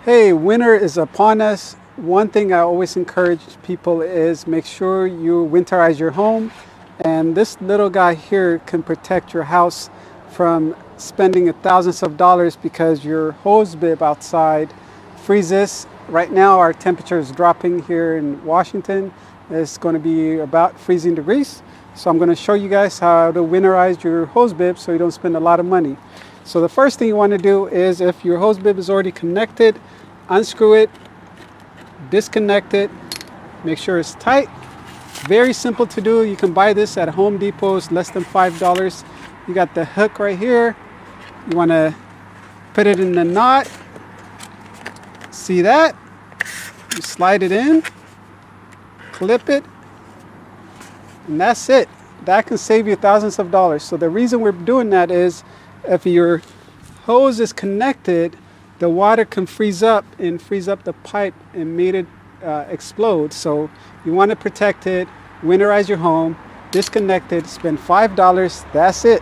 Hey, winter is upon us. One thing I always encourage people is make sure you winterize your home. And this little guy here can protect your house from spending thousands of dollars because your hose bib outside freezes. Right now our temperature is dropping here in Washington. It's going to be about freezing degrees. So I'm going to show you guys how to winterize your hose bib so you don't spend a lot of money. So the first thing you want to do is, if your hose bib is already connected, unscrew it, disconnect it, make sure it's tight. Very simple to do. You can buy this at Home Depot. It's less than $5. You got the hook right here. You want to put it in the knot. See that? You slide it in, clip it, and that's it. That can save you thousands of dollars. So the reason we're doing that is, if your hose is connected, the water can freeze up the pipe and made it explode. So you want to protect it, winterize your home, disconnect it, spend $5. That's it.